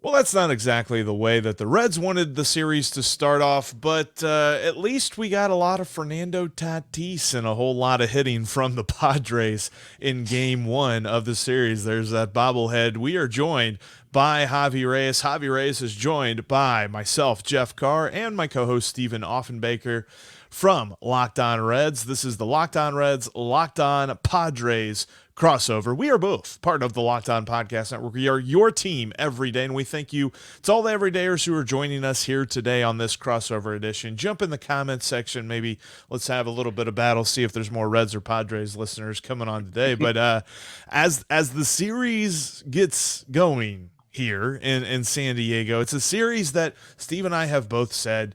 Well, that's not exactly the way that the Reds wanted the series to start off, but at least we got a lot of Fernando Tatis and a whole lot of hitting from the Padres in game one of the series. There's that bobblehead. We are joined by Javi Reyes. Javi Reyes is joined by myself, Jeff Carr, and my co host, Stephen Offenbaker from Locked On Reds. This is the Locked On Reds, Locked On Padres crossover. We are both part of the Locked On Podcast Network. We are your team every day, and we thank you to all the everydayers who are joining us here today on this crossover edition. Jump in the comments section. Maybe let's have a little bit of battle, see if there's more Reds or Padres listeners coming on today. But as the series gets going here in San Diego, it's a series that Steve and I have both said,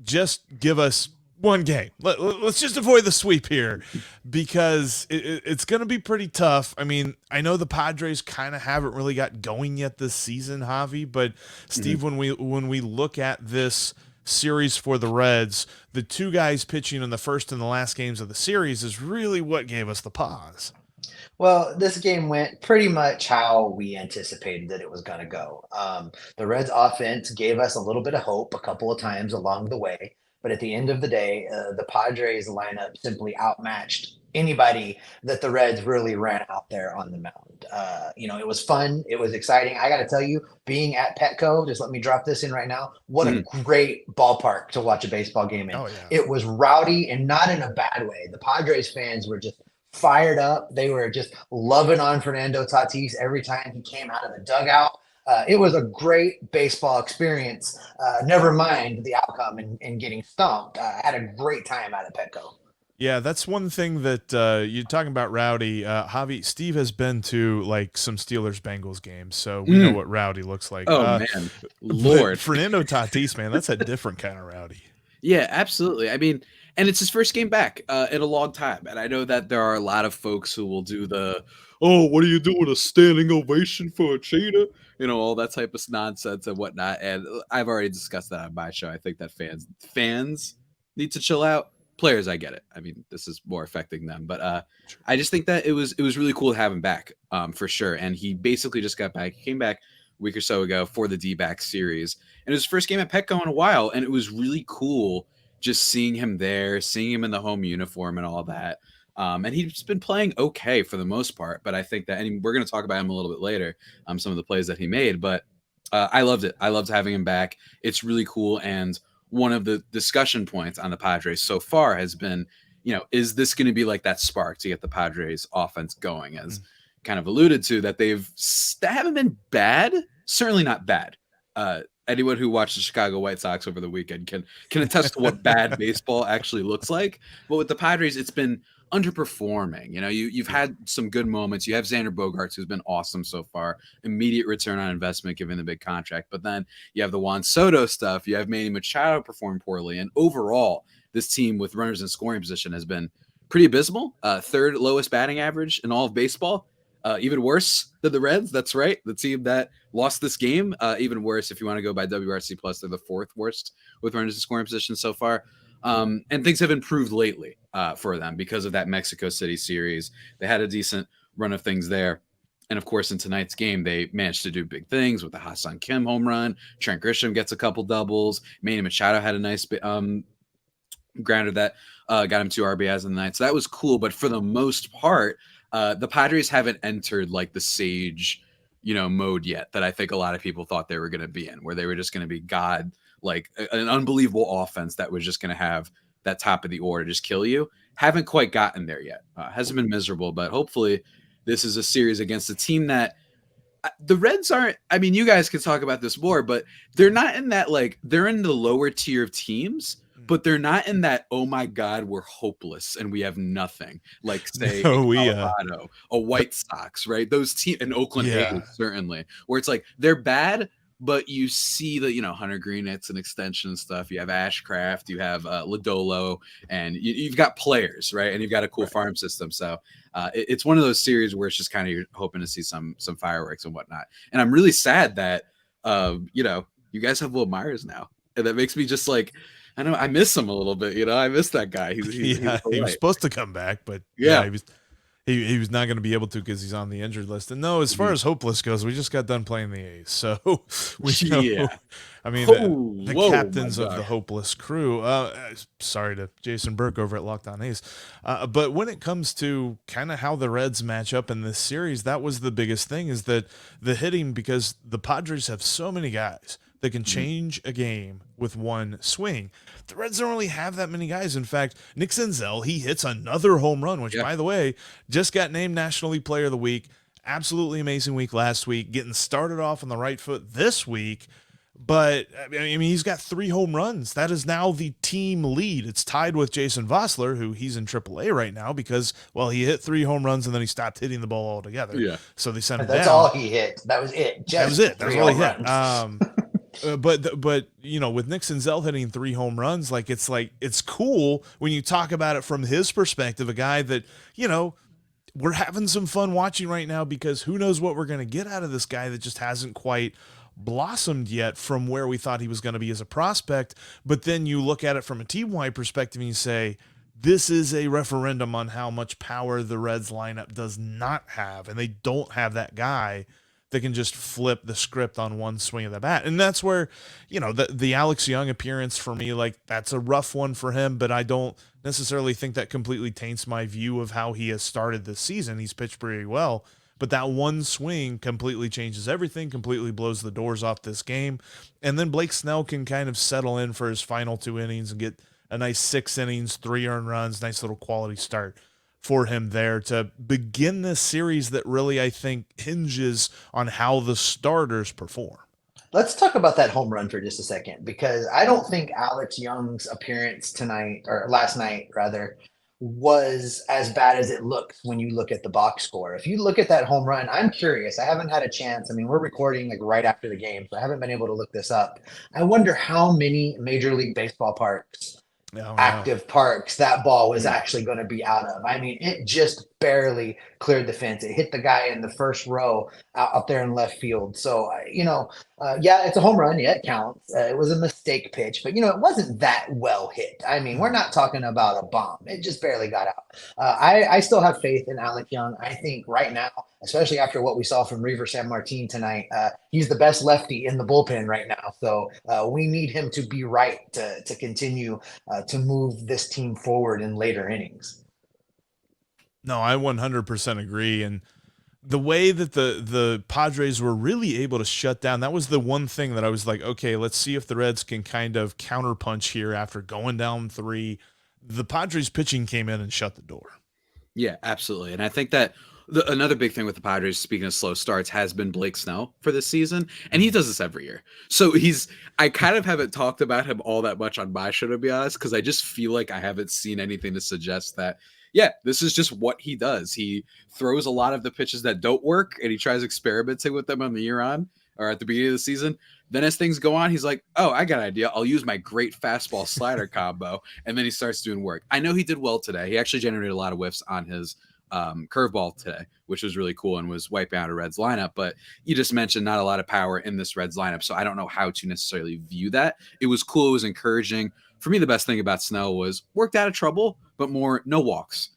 just give us one game. Let's just avoid the sweep here because it's going to be pretty tough. I mean, I know the Padres kind of haven't really got going yet this season, Javi, but Steve, when we look at this series for the Reds, the two guys pitching in the first and the last games of the series is really what gave us the pause. Well, this game went pretty much how we anticipated that it was going to go. The Reds offense gave us a little bit of hope a couple of times along the way, but at the end of the day, the Padres lineup simply outmatched anybody that the Reds really ran out there on the mound. It was fun. It was exciting. I got to tell you, being at Petco, just let me drop this in right now. What a great ballpark to watch a baseball game in. Oh yeah. It was rowdy and not in a bad way. The Padres fans were just fired up. They were just loving on Fernando Tatis every time he came out of the dugout. It was a great baseball experience. Never mind the outcome and getting stumped. I had a great time out of Petco. Yeah, that's one thing that you're talking about rowdy. Javi, Steve has been to like some Steelers Bengals games, so we know what rowdy looks like. Oh man, But Lord. Fernando Tatis, man, that's a different kind of rowdy. Yeah, absolutely. I mean, and it's his first game back in a long time. And I know that there are a lot of folks who will do oh, what are you doing? A standing ovation for a cheetah? All that type of nonsense and whatnot. And I've already discussed that on my show. I think that fans need to chill out. Players, I get it. I mean, this is more affecting them, but I just think that it was really cool to have him back for sure. And he basically just got back. He came back a week or so ago for the D-back series, and it was his first game at Petco in a while, and it was really cool just seeing him there, seeing him in the home uniform and all that. And he's been playing okay for the most part, but I think that, and we're going to talk about him a little bit later, some of the plays that he made, but I loved it. I loved having him back. It's really cool, and one of the discussion points on the Padres so far has been, is this going to be like that spark to get the Padres offense going? As kind of alluded to, that they haven't been bad, certainly not bad. Anyone who watched the Chicago White Sox over the weekend can attest to what bad baseball actually looks like. But with the Padres, it's been underperforming. You've had some good moments. You have Xander Bogaerts, who's been awesome so far. Immediate return on investment given the big contract. But then you have the Juan Soto stuff. You have Manny Machado perform poorly. And overall, this team with runners in scoring position has been pretty abysmal. Third lowest batting average in all of baseball. Even worse than the Reds. That's right. The team that lost this game. Even worse if you want to go by WRC plus. They're the fourth worst with runners in scoring position so far. And things have improved lately for them because of that Mexico City series. They had a decent run of things there. And of course, in tonight's game, they managed to do big things with the Ha-Seong Kim home run. Trent Grisham gets a couple doubles. Manny Machado had a nice grounder that got him 2 RBIs in the night. So that was cool. But for the most part, the Padres haven't entered like the sage, mode yet that I think a lot of people thought they were going to be in, where they were just going to be like an unbelievable offense that was just going to have that top of the order just kill you. Haven't quite gotten there yet. Hasn't been miserable, but hopefully this is a series against a team that the Reds aren't. I mean, you guys can talk about this more, but they're not in that, like, they're in the lower tier of teams, but they're not in that, oh my God, we're hopeless and we have nothing. Like, say, No, Colorado, a White Sox, right? Those teams in Oakland, Yeah. A's, certainly, where it's like they're bad, but you see that, Hunter Green, it's an extension and stuff. You have Ashcraft, you have Lodolo, and you've got players, right? And you've got a cool farm system. So it's one of those series where it's just kind of you're hoping to see some fireworks and whatnot. And I'm really sad that, you guys have Will Myers now. And that makes me just like, I know I miss him a little bit. I miss that guy. He's He was supposed to come back, but Yeah. he was he was not going to be able to because he's on the injured list. And no, as far as hopeless goes, we just got done playing the A's, so we know. Yeah. I mean, Oh, the whoa, my captains of the gosh. hopeless crew. Sorry to Jason Burke over at Locked On A's, but when it comes to kind of how the Reds match up in this series, that was the biggest thing, is that the hitting, because the Padres have so many guys that can change a game with one swing. The Reds don't really have that many guys. In fact, Nick Senzel, he hits another home run, which, Yeah. by the way, just got named National League Player of the Week. Absolutely amazing week last week, getting started off on the right foot this week. But I mean, he's got 3 home runs. That is now the team lead. It's tied with Jason Vossler, who he's in AAA right now because, well, he hit 3 home runs and then he stopped hitting the ball altogether. Yeah. So they sent him That's down. all he hit. That was it. That was it. That was all he hit. Runs. But you know, with Nick Senzel hitting 3 home runs, it's cool when you talk about it from his perspective, a guy that, you know, we're having some fun watching right now because who knows what we're going to get out of this guy that just hasn't quite blossomed yet from where we thought he was going to be as a prospect. But then you look at it from a team-wide perspective and you say, this is a referendum on how much power the Reds lineup does not have, and they don't have that guy that can just flip the script on one swing of the bat. And that's where, you know, the Alex Young appearance for me, like, that's a rough one for him, but I don't necessarily think that completely taints my view of how he has started this season. He's pitched pretty well, but that one swing completely changes everything, completely blows the doors off this game. And then Blake Snell can kind of settle in for his final 2 innings and get a nice 6 innings, 3 earned runs, nice little quality start for him there to begin this series that really, I think, hinges on how the starters perform. Let's talk about that home run for just a second, because I don't think Alex Young's appearance tonight, or last night rather, was as bad as it looks when you look at the box score. If you look at that home run, I'm curious. I haven't had a chance. I mean, we're recording like right after the game, so I haven't been able to look this up. I wonder how many Major League Baseball parks, active parks, that ball was actually going to be out of. I mean, it just barely cleared the fence. It hit the guy in the first row out there in left field. So, yeah, it's a home run. Yeah, it counts. It was a mistake pitch, but, it wasn't that well hit. I mean, we're not talking about a bomb. It just barely got out. I still have faith in Alec Young. I think right now, especially after what we saw from Reaver San Martin tonight, he's the best lefty in the bullpen right now. So we need him to be right to continue to move this team forward in later innings. No, I 100% agree. And the way that the Padres were really able to shut down, that was the one thing that I was like, okay, let's see if the Reds can kind of counterpunch here after going down 3. The Padres pitching came in and shut the door. Yeah, absolutely. And I think that another big thing with the Padres, speaking of slow starts, has been Blake Snell for this season. And he does this every year. So I kind of haven't talked about him all that much on my show, to be honest, because I just feel like I haven't seen anything to suggest that, yeah, this is just what he does. He throws a lot of the pitches that don't work, and he tries experimenting with them on the year on or at the beginning of the season. Then as things go on, he's like, oh, I got an idea. I'll use my great fastball slider combo. And then he starts doing work. I know he did well today. He actually generated a lot of whiffs on his curveball today, which was really cool and was wiping out a Reds lineup. But you just mentioned not a lot of power in this Reds lineup, so I don't know how to necessarily view that. It was cool. It was encouraging. For me, the best thing about Snell was worked out of trouble, but more no walks.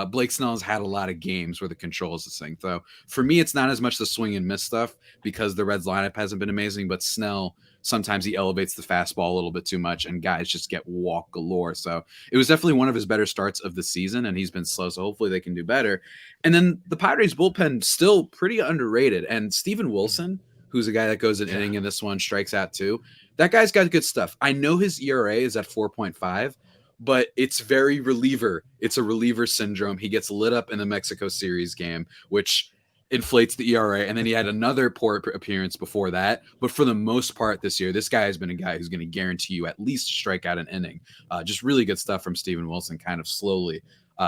Blake Snell's had a lot of games where the control is this thing. So for me, it's not as much the swing and miss stuff because the Reds lineup hasn't been amazing, but Snell, sometimes he elevates the fastball a little bit too much and guys just get walk galore. So it was definitely one of his better starts of the season, and he's been slow. So hopefully they can do better. And then the Padres bullpen still pretty underrated. And Steven Wilson, who's a guy that goes an inning in this one, strikes out too. That guy's got good stuff. I know his ERA is at 4.5, but it's very reliever. It's a reliever syndrome. He gets lit up in the Mexico series game, which inflates the ERA. And then he had another poor appearance before that. But for the most part this year, this guy has been a guy who's going to guarantee you at least strike out an inning. Just really good stuff from Steven Wilson, kind of slowly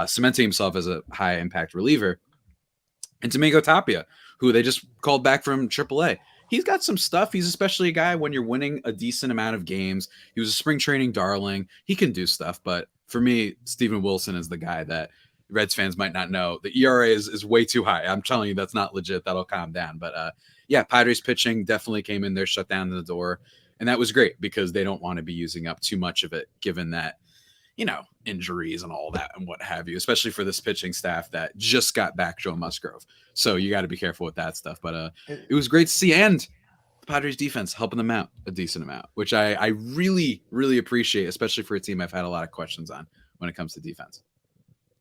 cementing himself as a high impact reliever. And Domingo Tapia, who they just called back from AAA. He's got some stuff. He's especially a guy when you're winning a decent amount of games. He was a spring training darling. He can do stuff. But for me, Steven Wilson is the guy that Reds fans might not know. The ERA is way too high. I'm telling you, that's not legit. That'll calm down. But yeah, Padres pitching definitely came in there, shut down the door. And that was great because they don't want to be using up too much of it, given that, injuries and all that and what have you, especially for this pitching staff that just got back Joe Musgrove. So you got to be careful with that stuff. But it was great to see. And the Padres defense helping them out a decent amount, which I really, really appreciate, especially for a team I've had a lot of questions on when it comes to defense.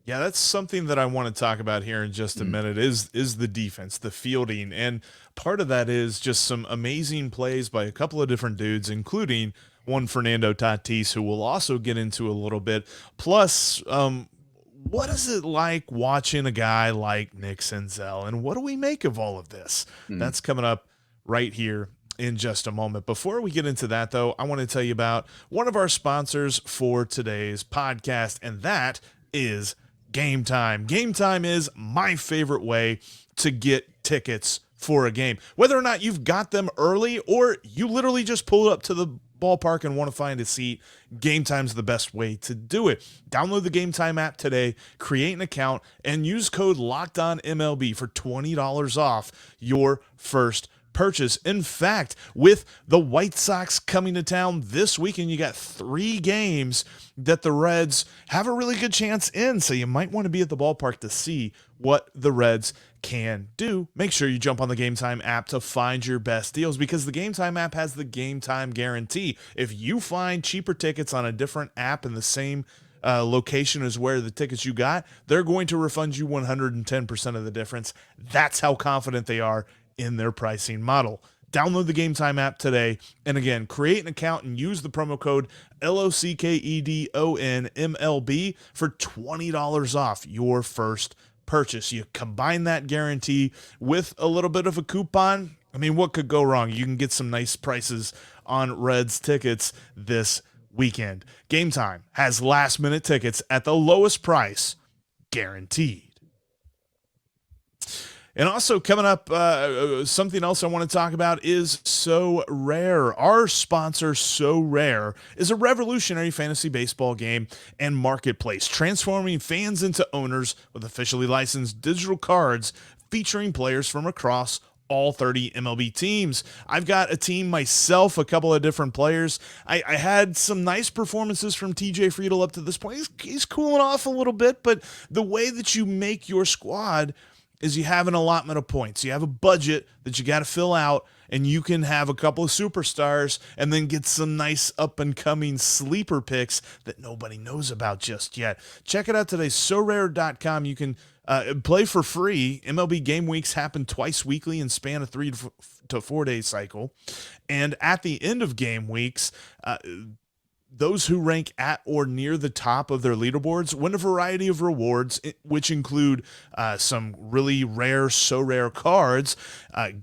Yeah, that's something that I want to talk about here in just a minute is the defense, the fielding. And part of that is just some amazing plays by a couple of different dudes, including one Fernando Tatis, who we'll also get into a little bit. Plus, what is it like watching a guy like Nick Senzel, and what do we make of all of this? That's coming up right here in just a moment. Before we get into that, though, I want to tell you about one of our sponsors for today's podcast, and that is Game Time. Game Time is my favorite way to get tickets for a game. Whether or not you've got them early or you literally just pull up to the ballpark and want to find a seat, Game Time's the best way to do it. Download the Game Time app today, create an account, and use code LOCKEDONMLB for $20 off your first purchase. In fact, with the White Sox coming to town this weekend, you got 3 games that the Reds have a really good chance in, so you might want to be at the ballpark to see what the Reds can do. Make sure you jump on the Game Time app to find your best deals, because the Game Time app has the Game Time guarantee. If you find cheaper tickets on a different app in the same location as where the tickets you got, they're going to refund you 110% of the difference. That's how confident they are in their pricing model. Download the Game Time app today, and again, create an account and use the promo code LOCKEDONMLB for $20 off your first purchase. You combine that guarantee with a little bit of a coupon. I mean, what could go wrong? You can get some nice prices on Reds tickets this weekend. Game Time has last-minute tickets at the lowest price, guaranteed. And also coming up, something else I want to talk about is So Rare. Our sponsor, So Rare, is a revolutionary fantasy baseball game and marketplace, transforming fans into owners with officially licensed digital cards featuring players from across all 30 MLB teams. I've got a team myself, a couple of different players. I had some nice performances from TJ Friedl up to this point. He's cooling off a little bit, but the way that you make your squad is you have an allotment of points. You have a budget that you got to fill out, and you can have a couple of superstars and then get some nice up-and-coming sleeper picks that nobody knows about just yet. Check it out today, sorare.com. You can play for free. MLB game weeks happen twice weekly and span a 3 to 4 day cycle. And at the end of game weeks, those who rank at or near the top of their leaderboards win a variety of rewards, which include some really rare, So Rare cards,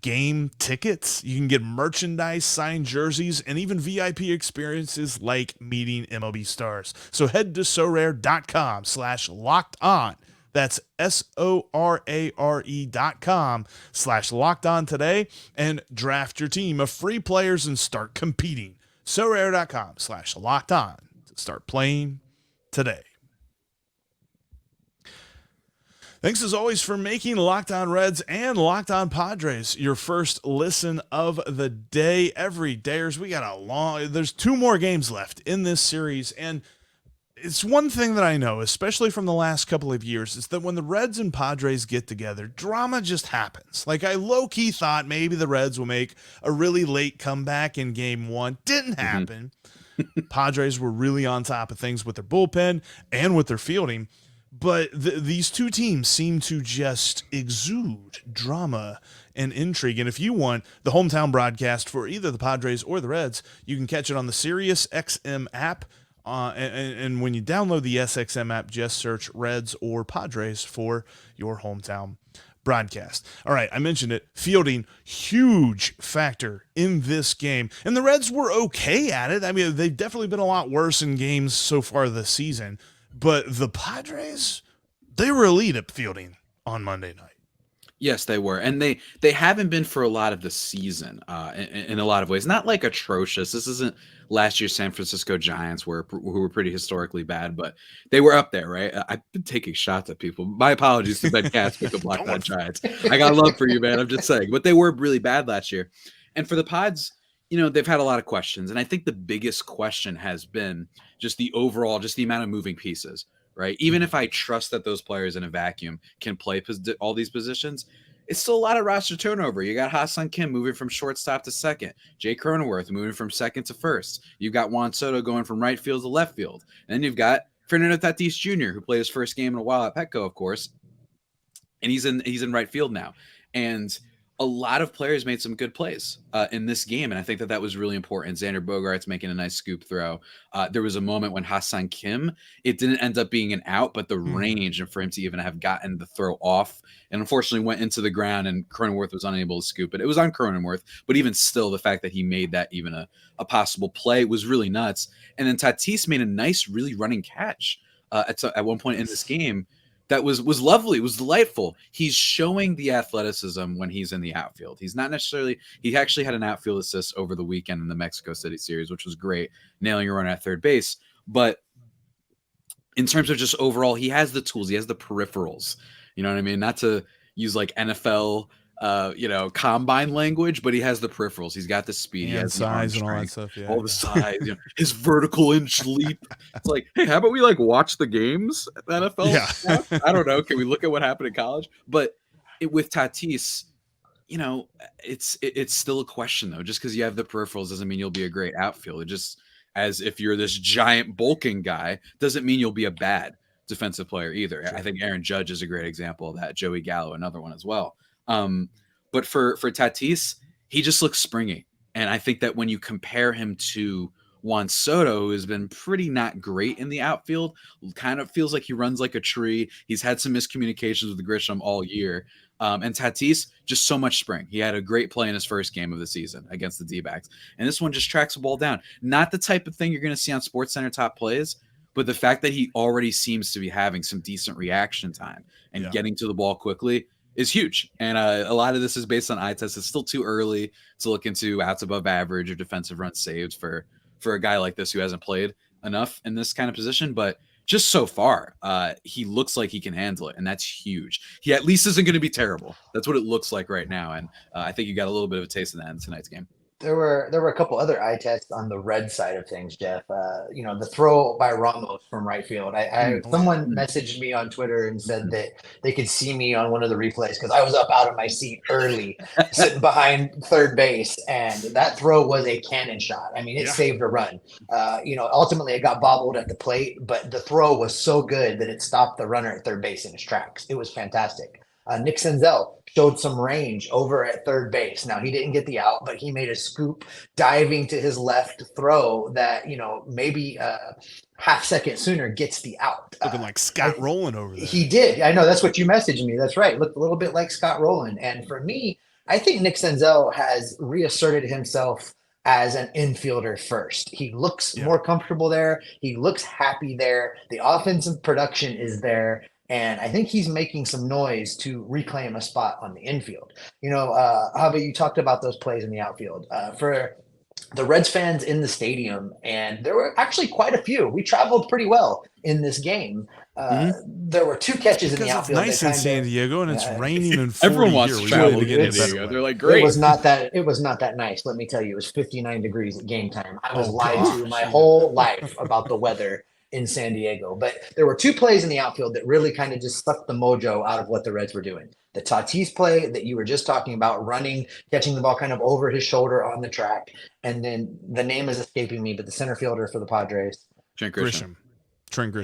game tickets. You can get merchandise, signed jerseys, and even VIP experiences like meeting MLB stars. So head to sorare.com/locked-on. That's sorare.com/locked-on today and draft your team of free players and start competing. sorare.com/locked-on to start playing today. Thanks as always for making Locked On Reds and Locked On Padres your first listen of the day. Every dayers, we got there's 2 more games left in this series, and it's one thing that I know, especially from the last couple of years, is that when the Reds and Padres get together, drama just happens. Like, I low-key thought maybe the Reds will make a really late comeback in game 1. Didn't happen. Padres were really on top of things with their bullpen and with their fielding, but these two teams seem to just exude drama and intrigue. And if you want the hometown broadcast for either the Padres or the Reds, you can catch it on the Sirius XM app. And when you download the SXM app, just search Reds or Padres for your hometown broadcast. All right, I mentioned it. Fielding, huge factor in this game. And the Reds were okay at it. I mean, they've definitely been a lot worse in games so far this season. But the Padres, they were elite at fielding on Monday night. Yes, they were. And they haven't been for a lot of the season in a lot of ways. Not like atrocious. This isn't last year's San Francisco Giants who were pretty historically bad, but they were up there, right? I've been taking shots at people. My apologies to Ben Caspick of Locked On Giants. I got love for you, man. I'm just saying. But they were really bad last year. And for the Pods, they've had a lot of questions. And I think the biggest question has been just the overall, just the amount of moving pieces, right? Even if I trust that those players in a vacuum can play all these positions, it's still a lot of roster turnover. You got Ha-Seong Kim moving from shortstop to second, Jay Cronenworth moving from second to first. You've got Juan Soto going from right field to left field. And then you've got Fernando Tatis Jr., who played his first game in a while at Petco, of course. And he's in right field now. And a lot of players made some good plays in this game, and I think that was really important. Xander Bogaerts making a nice scoop throw. There was a moment when Ha-Seong Kim, it didn't end up being an out, but the range and for him to even have gotten the throw off, and unfortunately went into the ground, and Cronenworth was unable to scoop it. It was on Cronenworth, but even still, the fact that he made that even a possible play was really nuts. And then Tatis made a nice, really running catch at one point in this game. That was lovely. It was delightful. He's showing the athleticism when he's in the outfield. He's not necessarily – he actually had an outfield assist over the weekend in the Mexico City series, which was great, nailing a runner at third base. But in terms of just overall, he has the tools. He has the peripherals. You know what I mean? Not to use like NFL combine language, but he has the peripherals. He's got the speed, he has size the and all that stuff. Yeah, all the size, his vertical inch leap. It's like, hey, how about we like watch the games at the NFL? Yeah. I don't know. Can we look at what happened in college? But with Tatis, it's still a question though. Just because you have the peripherals doesn't mean you'll be a great outfielder. Just as if you're this giant bulking guy doesn't mean you'll be a bad defensive player either. Sure. I think Aaron Judge is a great example of that. Joey Gallo, another one as well. But for Tatis, he just looks springy. And I think that when you compare him to Juan Soto, who has been pretty not great in the outfield, kind of feels like he runs like a tree. He's had some miscommunications with Grisham all year. And Tatis, just so much spring. He had a great play in his first game of the season against the D-backs. And this one just tracks the ball down. Not the type of thing you're going to see on SportsCenter top plays, but the fact that he already seems to be having some decent reaction time and getting to the ball quickly is huge. And a lot of this is based on eye test. It's still too early to look into outs above average or defensive runs saved for a guy like this who hasn't played enough in this kind of position. But just so far, he looks like he can handle it, and that's huge. He at least isn't going to be terrible. That's what it looks like right now, and I think you got a little bit of a taste of that in tonight's game. There were a couple other eye tests on the red side of things, Jeff. The throw by Ramos from right field. Someone messaged me on Twitter and said that they could see me on one of the replays because I was up out of my seat early, sitting behind third base, and that throw was a cannon shot. I mean, it saved a run. Ultimately it got bobbled at the plate, but the throw was so good that it stopped the runner at third base in his tracks. It was fantastic. Nick Senzel showed some range over at third base. Now, he didn't get the out, but he made a scoop diving to his left throw that, maybe half second sooner gets the out. Looking like Scott Rowland over there. He did. I know. That's what you messaged me. That's right. Looked a little bit like Scott Rowland. And for me, I think Nick Senzel has reasserted himself as an infielder first. He looks more comfortable there. He looks happy there. The offensive production is there. And I think he's making some noise to reclaim a spot on the infield. Javi, you talked about those plays in the outfield. For the Reds fans in the stadium, and there were actually quite a few. We traveled pretty well in this game. There were two catches in the outfield. It's nice in San Diego, and it's raining and 40 everyone wants to travel to get San Diego. They're like, great. It was not that nice. Let me tell you, it was 59 degrees at game time. I was lied to my whole life about the weather in San Diego. But there were two plays in the outfield that really kind of just sucked the mojo out of what the Reds were doing. The Tatis play that you were just talking about, running, catching the ball kind of over his shoulder on the track. And then the name is escaping me, but the center fielder for the Padres. Trent Grisham.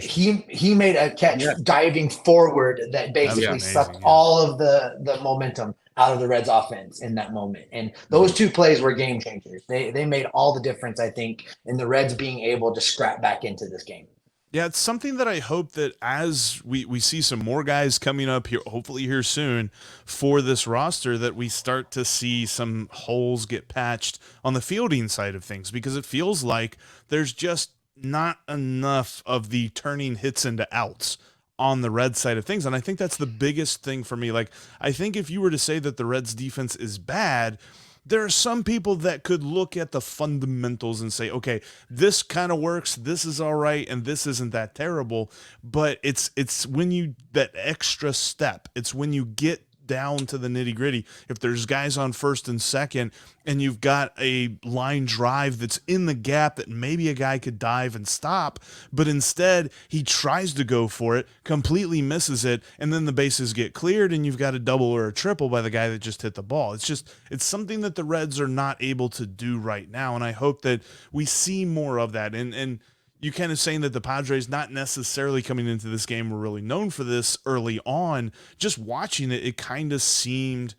He made a catch diving forward that basically sucked all of the momentum out of the Reds offense in that moment. And those two plays were game changers. They made all the difference, I think, in the Reds being able to scrap back into this game. Yeah, it's something that I hope that as we see some more guys coming up here, hopefully here soon, for this roster, that we start to see some holes get patched on the fielding side of things, because it feels like there's just not enough of the turning hits into outs on the Reds side of things. And I think that's the biggest thing for me. Like, I think if you were to say that the Reds defense is bad, there are some people that could look at the fundamentals and say, okay, this kind of works, this is all right, and this isn't that terrible. But it's when you, that extra step, it's when you get down to the nitty gritty. If there's guys on first and second and you've got a line drive that's in the gap that maybe a guy could dive and stop, but instead he tries to go for it, completely misses it, and then the bases get cleared and you've got a double or a triple by the guy that just hit the ball. It's something that the Reds are not able to do right now, and I hope that we see more of that. And you kind of saying that the Padres, not necessarily coming into this game, were really known for this early on. Just watching it, it kind of seemed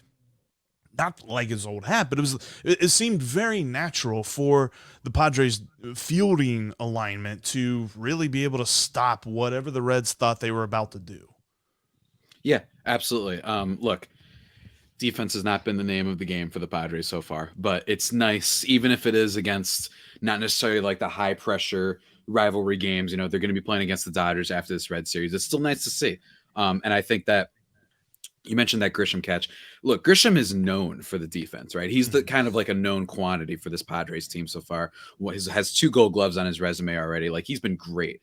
not like his old hat, but it seemed very natural for the Padres fielding alignment to really be able to stop whatever the Reds thought they were about to do. Yeah, absolutely. Look, defense has not been the name of the game for the Padres so far, but it's nice, even if it is against not necessarily like the high pressure rivalry games. They're going to be playing against the Dodgers after this Red series. It's still nice to see. And I think that you mentioned that Grisham catch. Look, Grisham is known for the defense, right? He's the kind of like a known quantity for this Padres team so far. Has 2 Gold Gloves on his resume already. Like, he's been great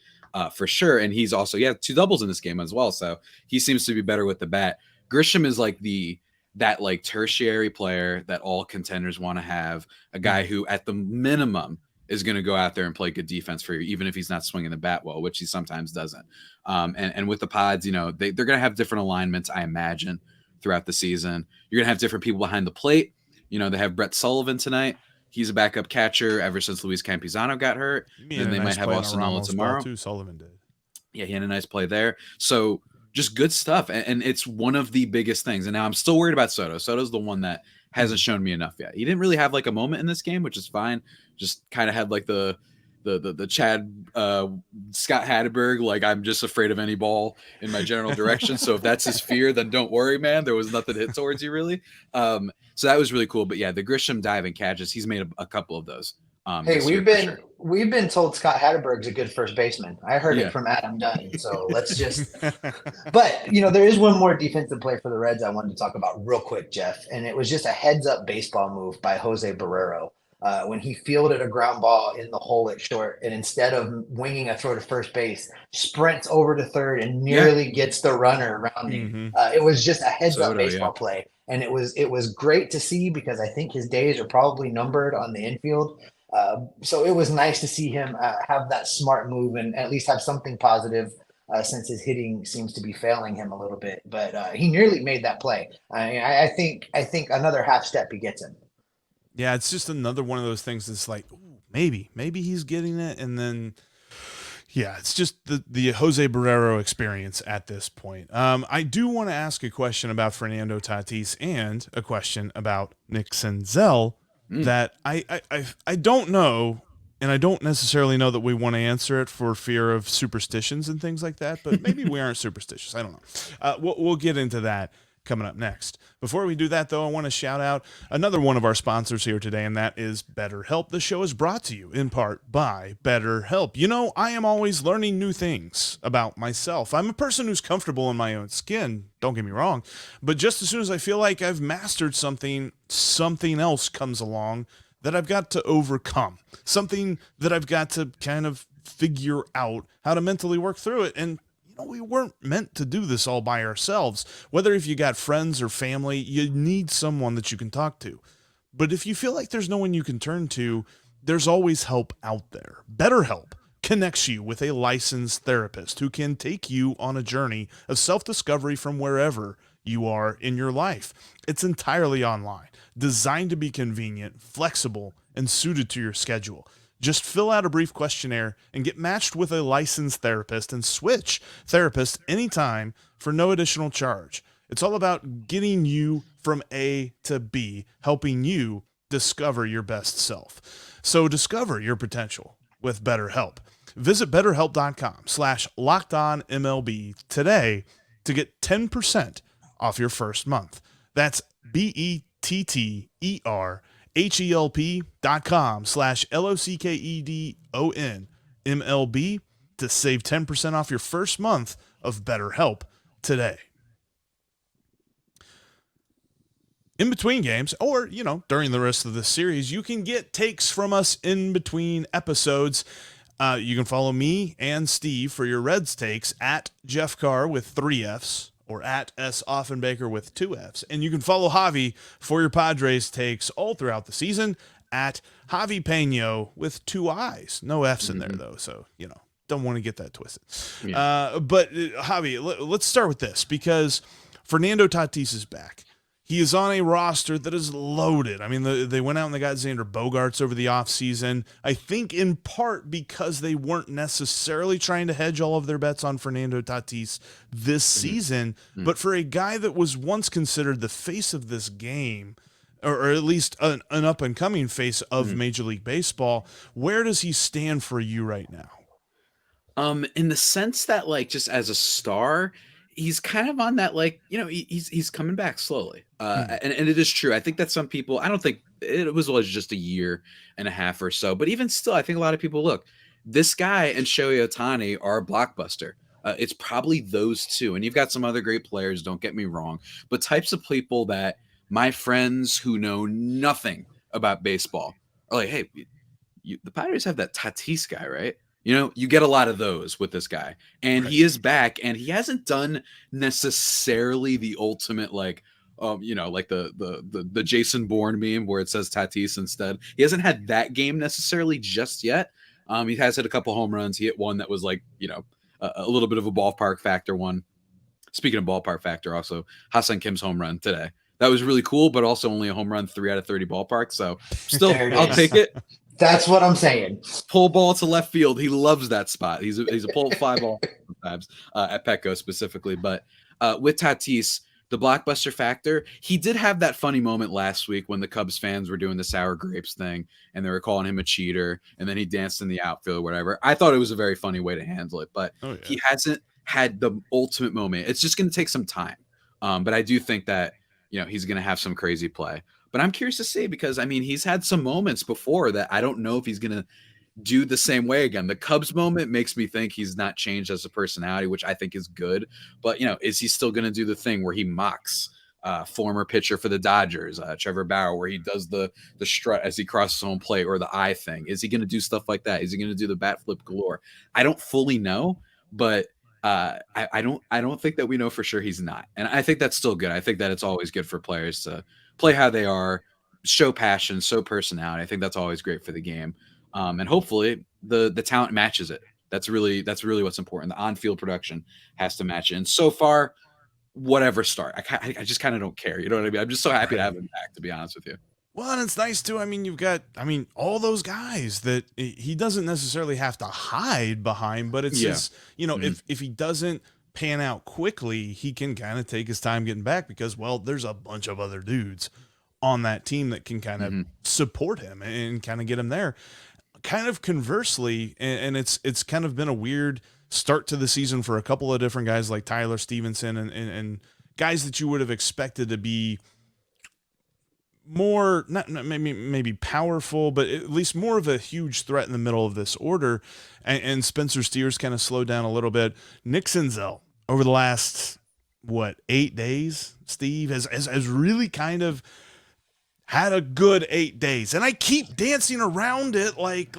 for sure. And he's also, 2 doubles in this game as well. So he seems to be better with the bat. Grisham is like that like tertiary player that all contenders want to have, a guy who at the minimum is going to go out there and play good defense for you, even if he's not swinging the bat well, which he sometimes doesn't. And with the Pods, they're going to have different alignments, I imagine, throughout the season. You're going to have different people behind the plate. They have Brett Sullivan tonight. He's a backup catcher ever since Luis Campuzano got hurt. Then they might have Austin Nola tomorrow. Too, Sullivan did. Yeah, he had a nice play there. So just good stuff. And it's one of the biggest things. And now I'm still worried about Soto. Soto's the one that hasn't shown me enough yet. He didn't really have like a moment in this game, which is fine. Just kind of had like the Chad Scott Hatteberg, like, I'm just afraid of any ball in my general direction. So if that's his fear, then don't worry, man. There was nothing hit towards you really. So that was really cool. But yeah, the Grisham diving catches, he's made a couple of those. Hey, we've been told Scott Hatteberg's a good first baseman. I heard it from Adam Dunn. So let's just. But there is one more defensive play for the Reds I wanted to talk about real quick, Jeff, and it was just a heads-up baseball move by Jose Barrero. When he fielded a ground ball in the hole at short, and instead of winging a throw to first base, sprints over to third and nearly gets the runner around him. It was just a heads-up baseball play, and it was great to see because I think his days are probably numbered on the infield. So it was nice to see him have that smart move and at least have something positive since his hitting seems to be failing him a little bit. But he nearly made that play. I think another half step he gets him. Yeah, it's just another one of those things that's like, ooh, maybe he's getting it. And then, yeah, it's just the Jose Barrero experience at this point. I do want to ask a question about Fernando Tatis and a question about Nick Senzel that I don't know, and I don't necessarily know that we want to answer it for fear of superstitions and things like that, but maybe we aren't superstitious. I don't know. We'll get into that coming up next. Before we do that, though, I want to shout out another one of our sponsors here today, and that is BetterHelp. The show is brought to you in part by BetterHelp. I am always learning new things about myself. I'm a person who's comfortable in my own skin, don't get me wrong, but just as soon as I feel like I've mastered something else comes along that I've got to overcome, something that I've got to kind of figure out how to mentally work through it. And we weren't meant to do this all by ourselves. Whether if you got friends or family, you need someone that you can talk to. But if you feel like there's no one you can turn to, there's always help out there. BetterHelp connects you with a licensed therapist who can take you on a journey of self-discovery from wherever you are in your life. It's entirely online, designed to be convenient, flexible, and suited to your schedule. Just fill out a brief questionnaire and get matched with a licensed therapist and switch therapists anytime for no additional charge. It's all about getting you from A to B, helping you discover your best self. So discover your potential with BetterHelp. Visit BetterHelp.com/LockedOnMLB today to get 10% off your first month. That's BetterHelp.com/LOCKEDONMLB to save 10% off your first month of BetterHelp today. In between games, or, during the rest of the series, you can get takes from us in between episodes. You can follow me and Steve for your Reds takes at Jeff Carr with 3 Fs or at S. Offenbaker with 2 F's. And you can follow Javi for your Padres takes all throughout the season at Javi Peno with 2 I's. No F's in there, though, so, don't want to get that twisted. Yeah. But Javi, let's start with this, because Fernando Tatis is back. He is on a roster that is loaded. I mean, they went out and they got Xander Bogaerts over the offseason. I think in part because they weren't necessarily trying to hedge all of their bets on Fernando Tatis this season. But for a guy that was once considered the face of this game, or at least an up-and-coming face of Major League Baseball, where does he stand for you right now? In the sense that, like, just as a star, he's kind of on that, like, he's coming back slowly. And it is true. I think that some people, I don't think it was just a year and a half or so, but even still, I think a lot of people look, this guy and Shohei Ohtani are a blockbuster. It's probably those two. And you've got some other great players, don't get me wrong, but types of people that my friends who know nothing about baseball are like, hey, the Padres have that Tatis guy, right? You get a lot of those with this guy, and he is back, and he hasn't done necessarily the ultimate, like, like the Jason Bourne meme where it says Tatis instead. He hasn't had that game necessarily just yet. He has hit a couple home runs. He hit one that was like, a little bit of a ballpark factor one. Speaking of ballpark factor, also Ha-Seong Kim's home run today. That was really cool, but also only a home run 3 out of 30 ballpark. So still, I'll take it. That's what I'm saying. Pull ball to left field. He loves that spot. He's a pull fly ball sometimes at Petco specifically. But with Tatis, the blockbuster factor, he did have that funny moment last week when the Cubs fans were doing the sour grapes thing and they were calling him a cheater, and then he danced in the outfield or whatever. I thought it was a very funny way to handle it, but he hasn't had the ultimate moment. It's just going to take some time. But I do think that, he's going to have some crazy play. But I'm curious to see, because, I mean, he's had some moments before that I don't know if he's going to do the same way again. The Cubs moment makes me think he's not changed as a personality, which I think is good. But, is he still going to do the thing where he mocks former pitcher for the Dodgers, Trevor Bauer, where he does the strut as he crosses home plate, or the eye thing? Is he going to do stuff like that? Is he going to do the bat flip galore? I don't fully know, but I don't think that we know for sure he's not. And I think that's still good. I think that it's always good for players to play how they are, show passion, show personality. I think that's always great for the game. And hopefully the talent matches it. That's really what's important. The on-field production has to match it. And so far, whatever start, I just kind of don't care. You know what I mean? I'm just so happy to have him back, to be honest with you. Well, and it's nice too. I mean, you've got, all those guys that he doesn't necessarily have to hide behind, but it's just, if he doesn't pan out quickly, he can kind of take his time getting back, because, well, there's a bunch of other dudes on that team that can kind of support him and kind of get him there. Kind of conversely, and it's kind of been a weird start to the season for a couple of different guys like Tyler Stephenson and guys that you would have expected to be more, not maybe powerful, but at least more of a huge threat in the middle of this order. And Spencer Steers kind of slowed down a little bit. Nick Senzel, over the last 8 days, Steve has really kind of had a good 8 days, and I keep dancing around it like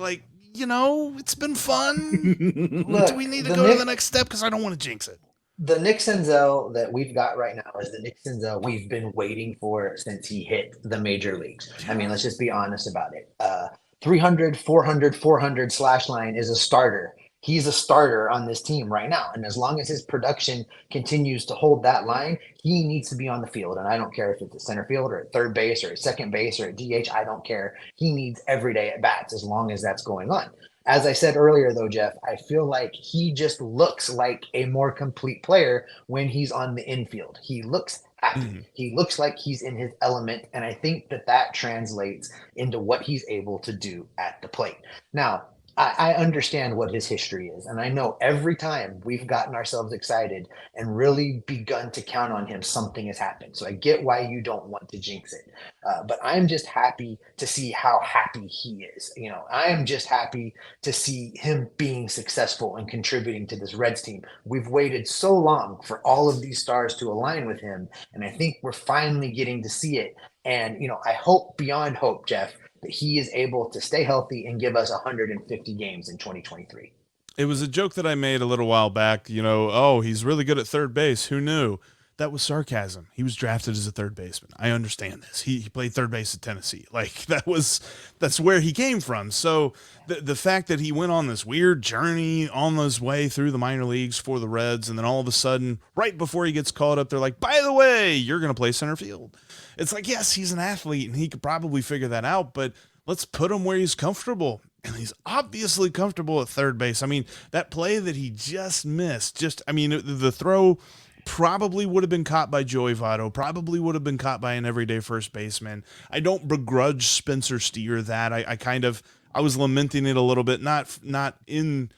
it's been fun. Look, do we need to go to the next step? Because I don't want to jinx it. The Nick Senzel that we've got right now is the Nick Senzel we've been waiting for since he hit the major leagues. I mean, let's just be honest about it. 300, 400, 400 slash line is a starter. He's a starter on this team right now. And as long as his production continues to hold that line, he needs to be on the field. And I don't care if it's at center field or at third base or at second base or at DH. I don't care. He needs every day at bats as long as that's going on. As I said earlier, though, Jeff, I feel like he just looks like a more complete player when he's on the infield. He looks happy. He looks like he's in his element. And I think that translates into what he's able to do at the plate. Now, I understand what his history is. And I know every time we've gotten ourselves excited and really begun to count on him, something has happened. So I get why you don't want to jinx it. But I'm just happy to see how happy he is. I am just happy to see him being successful and contributing to this Reds team. We've waited so long for all of these stars to align with him. And I think we're finally getting to see it. And, I hope beyond hope, Jeff, that he is able to stay healthy and give us 150 games in 2023. It was a joke that I made a little while back, he's really good at third base. Who knew? that was sarcasm. He was drafted as a third baseman. I understand this. He played third base at Tennessee. Like that's where he came from. So the fact that he went on this weird journey on his way through the minor leagues for the Reds, and then all of a sudden, right before he gets called up, they're like, by the way, you're going to play center field. It's like, yes, he's an athlete and he could probably figure that out, but let's put him where he's comfortable. And he's obviously comfortable at third base. I mean, that play that he just missed, the throw probably would have been caught by Joey Votto, probably would have been caught by an everyday first baseman. I don't begrudge Spencer Steer that. I was lamenting it a little bit, not in,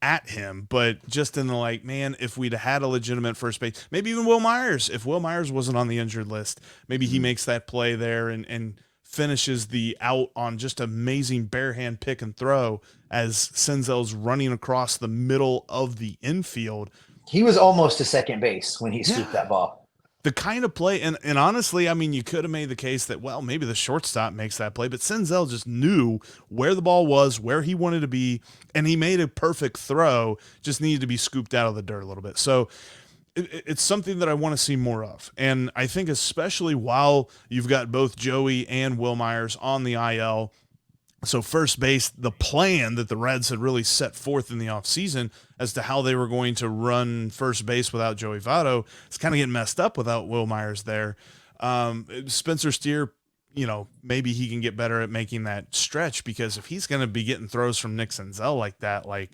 at him, but just in the like, man, if we'd had a legitimate first base, maybe even Will Myers, if Will Myers wasn't on the injured list, maybe he makes that play there and finishes the out on just amazing bare hand pick and throw as Senzel's running across the middle of the infield. He was almost to second base when he scooped that ball. The kind of play, and honestly, I mean, you could have made the case that, well, maybe the shortstop makes that play, but Senzel just knew where the ball was, where he wanted to be, and he made a perfect throw, just needed to be scooped out of the dirt a little bit. So it's something that I want to see more of. And I think especially while you've got both Joey and Will Myers on the IL, so first base, the plan that the Reds had really set forth in the offseason as to how they were going to run first base without Joey Votto, it's kind of getting messed up without Will Myers there. Spencer Steer, maybe he can get better at making that stretch, because if he's going to be getting throws from Nick Senzel like that, I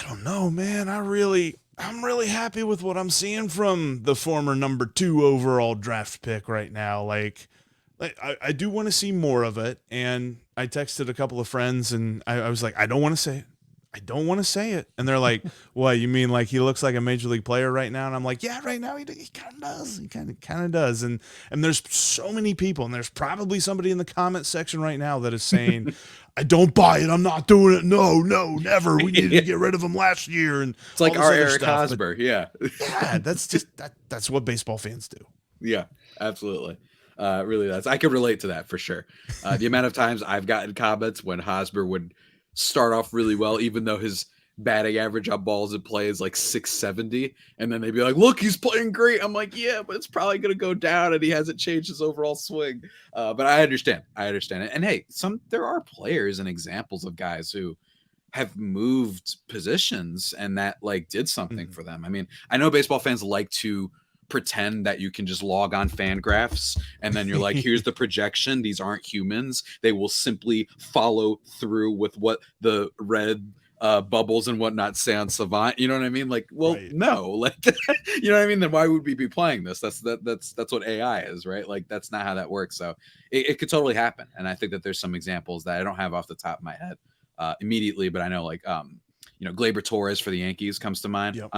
don't know, man. I'm really happy with what I'm seeing from the former number 2 overall draft pick right now. I do want to see more of it. And I texted a couple of friends and I was like, I don't want to say it. I don't want to say it. And they're like, what, you mean like he looks like a major league player right now? And I'm like, yeah, right now he kind of does. He kind of does. And there's so many people, and there's probably somebody in the comment section right now that is saying, I don't buy it. I'm not doing it. No, never. We needed to get rid of him last year. And it's like our Eric Hosmer. Yeah, that's just that's what baseball fans do. Yeah, absolutely. Really does. I can relate to that for sure. The amount of times I've gotten comments when Hosmer would start off really well, even though his batting average on balls in play is like 670, and then they'd be like, look, he's playing great. I'm like, yeah, but it's probably going to go down, and he hasn't changed his overall swing. But I understand it. And hey, there are players and examples of guys who have moved positions and that did something for them. I mean, I know baseball fans like to pretend that you can just log on Fangraphs and then you're like, here's the projection. These aren't humans. They will simply follow through with what the red bubbles and whatnot say on Savant. You know what I mean? Right. No, you know what I mean? Then why would we be playing this? That's what AI is, right? That's not how that works. So it could totally happen. And I think that there's some examples that I don't have off the top of my head immediately, but I know Gleyber Torres for the Yankees comes to mind. Yep.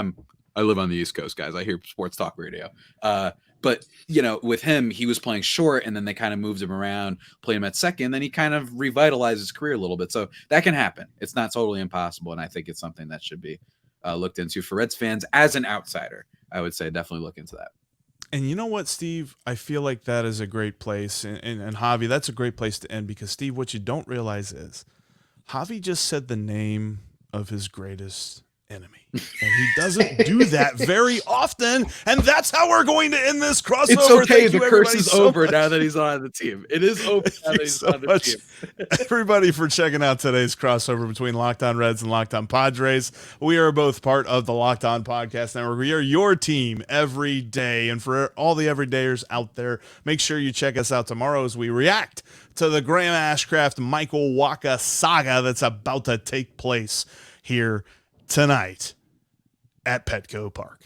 I live on the East Coast, guys. I hear sports talk radio. But with him, he was playing short, and then they kind of moved him around, played him at second. Then he kind of revitalized his career a little bit. So that can happen. It's not totally impossible, and I think it's something that should be looked into for Reds fans as an outsider. I would say definitely look into that. And you know what, Steve? I feel like that is a great place. And Javi, that's a great place to end, because, Steve, what you don't realize is Javi just said the name of his greatest enemy. And he doesn't do that very often, and that's how we're going to end this crossover. It's okay. The curse is so over much. Now that he's on the team. It is over now that he's on the team. Everybody for checking out today's crossover between Locked On Reds and Locked On Padres. We are both part of the Locked On Podcast Network. We are your team every day. And for all the everydayers out there, make sure you check us out tomorrow as we react to the Graham Ashcraft Michael Wacha saga that's about to take place here tonight at Petco Park.